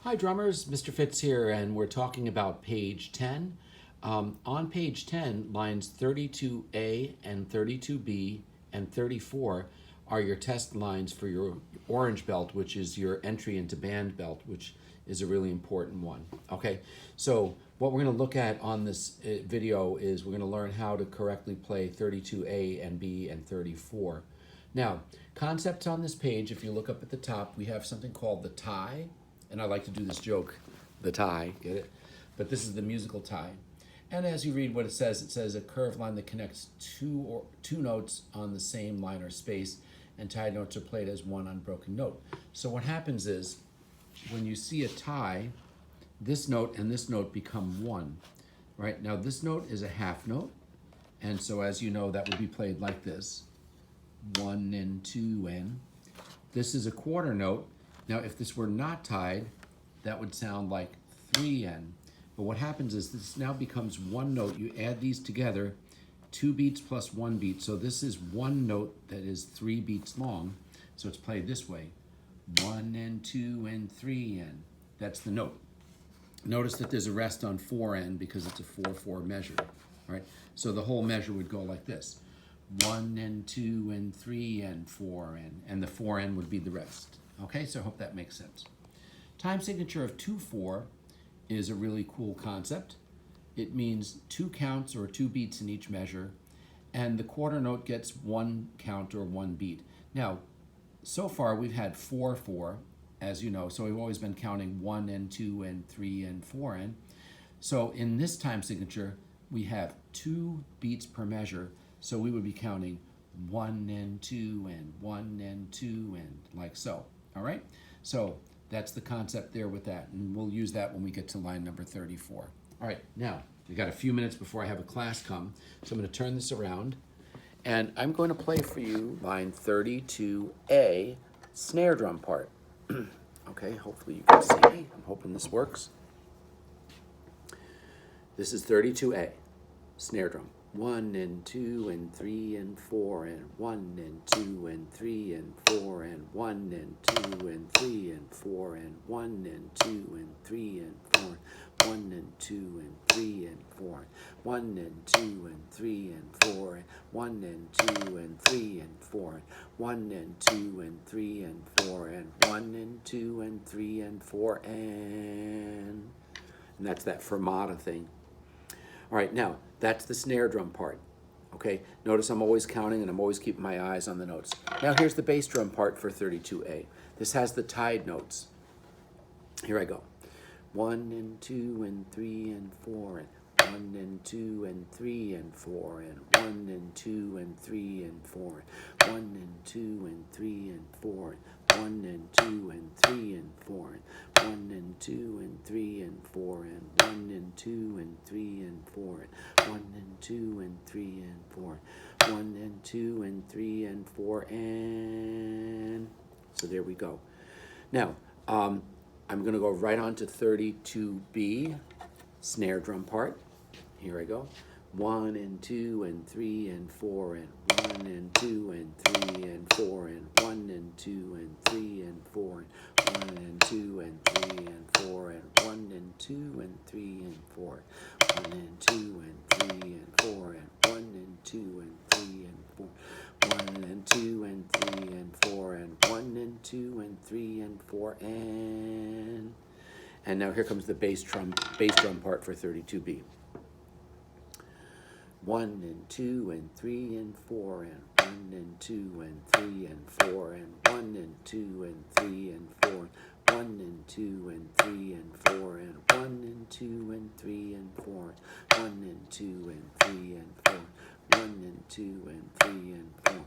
Hi drummers, Mr. Fitz here, and we're talking about page 10. On page 10, lines 32A and 32B and 34 are your test lines for your orange belt, which is your entry into band belt, which is a really important one. Okay, so what we're going to look at on this video is we're going to learn how to correctly play 32A and B and 34. Now, concepts on this page, if you look up at the top, we have something called the tie, and I like to do this joke, the tie, get it? But this is the musical tie. And as you read what it says a curved line that connects two notes on the same line or space, and tied notes are played as one unbroken note. So what happens is, when you see a tie, this note and this note become one, right? Now this note is a half note, and so as you know, that would be played like this, 1 and 2 and. This is a quarter note. Now if this were not tied, that would sound like 3N. But what happens is this now becomes one note. You add these together, 2 beats plus 1 beat. So this is one note that is 3 beats long. So it's played this way, 1 and 2 and 3N. That's the note. Notice that there's a rest on 4N because it's a 4/4 measure, right? So the whole measure would go like this, 1 and 2 and 3 and 4N, and the 4N would be the rest. Okay, so I hope that makes sense. Time signature of 2/4 is a really cool concept. It means 2 counts or 2 beats in each measure, and the quarter note gets 1 count or 1 beat. Now, so far we've had 4/4, as you know, so we've always been counting 1 and 2 and 3 and 4N. So in this time signature, we have 2 beats per measure, so we would be counting 1 and 2 and 1 and 2 and like so. All right? So that's the concept there with that, and we'll use that when we get to line number 34. All right, now, we got a few minutes before I have a class come, so I'm going to turn this around, and I'm going to play for you line 32A, snare drum part. Okay, hopefully you can see me. I'm hoping this works. This is 32A, snare drum. 1 and 2 and 3 and 4 and 1 and 2 and 3 and 4 and 1 and 2 and 3 and 4 and 1 and 2 and 3 and 4 1 and 2 and 3 and 4 1 and 2 and 3 and 4 1 and 2 and 3 and 4 1 and 2 and 3 and 4 and 1 and 2 and 3 and 4 and that's that fermata thing. All right, now, that's the snare drum part, okay? Notice I'm always counting and I'm always keeping my eyes on the notes. Now here's the bass drum part for 32A. This has the tied notes. Here I go. 1 and 2 and 3 and 4 and 1 and 2 and 3 and 4 and 1 and 2 and 3 and 4 1 and 2 and 3 and 4 1 and 2 and 3 and 4 1 and 2 and 3 and 4 and 1 and 2 and 3 and 4 1 and 2 and 3 and 4 1 and 2 and 3 and 4 and so there we go. Now I'm going to go right on to 32B, snare drum part. Here I go. 1 and 2 and 3 and 4 and 1 and 2 and 3 and 4 and 1 and 2 and 3 and 4 and 1 and 2 and 3 and 4 and 1 and 2 and 3 and 4 1 and 2 and 3 and 4 and 1 and 2 and 3 and 4 1 and 2 and 3 and 4 and 1 and 2 and 3 and 4 and now here comes the bass drum part for 32B. 1 and 2 and 3 and 4 and 1 and 2 and 3 and 4 and 1 and 2 and 3 and 4 1 and 2 and 3 and 4 and 1 and 2 and 3 and 4 1 and 2 and 3 and 4 1 and 2 and 3 and 4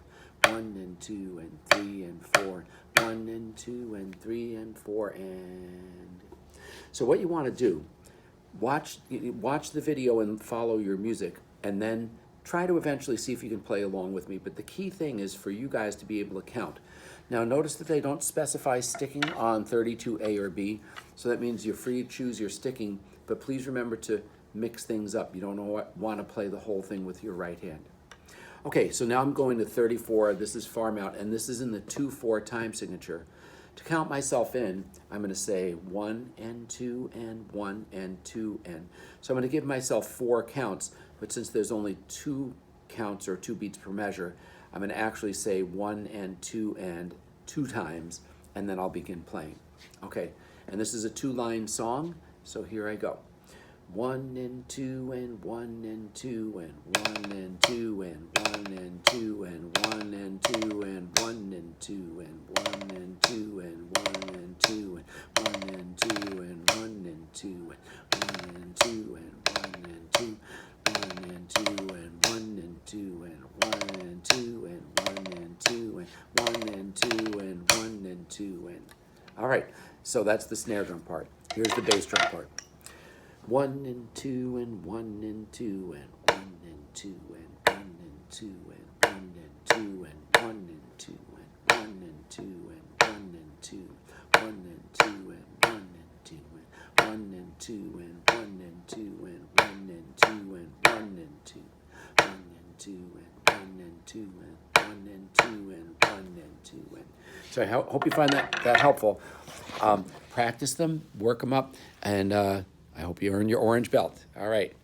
1 and 2 and 3 and 4 1 and 2 and 3 and 4 and so what you want to do, watch the video and follow your music, and then try to eventually see if you can play along with me. But the key thing is for you guys to be able to count. Now notice that they don't specify sticking on 32A or B, so that means you're free to choose your sticking, but please remember to mix things up. You don't want to play the whole thing with your right hand. Okay, so now I'm going to 34. This is farm out, and this is in the 2/4 time signature. To count myself in, I'm going to say 1 and 2 and 1 and 2 and. So I'm going to give myself 4 counts, but since there's only 2 counts or 2 beats per measure, I'm going to actually say 1 and 2 times, and then I'll begin playing. Okay, and this is a 2-line song, so here I go. 1 and 2 and 1 and 2 and 1 and 2 and 1 and 2 and 1 and 2 and 1 and 2 and 1 and 2 and 1 and 2 and 1 and 2 and 1 and 2 and 1 and 2 and 1 and 2, 1 and 2 and 1 and 2 and 1 and 2 and 1 and 2 and 1 and 2 and 1 and 2 and. All right, so that's the snare drum part. Here's the bass drum part. 1 and 2 and 1 and 2 and 1 and 2 and 1 and 2 and 1 and 2 and 1 and 2 and 1 and 2 and 1 and 2, 1 and 2 and 1 and 2 and 1 and 2 and 1 and 2 and 1 and 2 and 1 and 2, 1 and 2 and 1 and 2 and 1 and 2 and 1 and 2 and. So I hope you find that helpful. Practice them, work them up, and I hope you earn your orange belt. All right.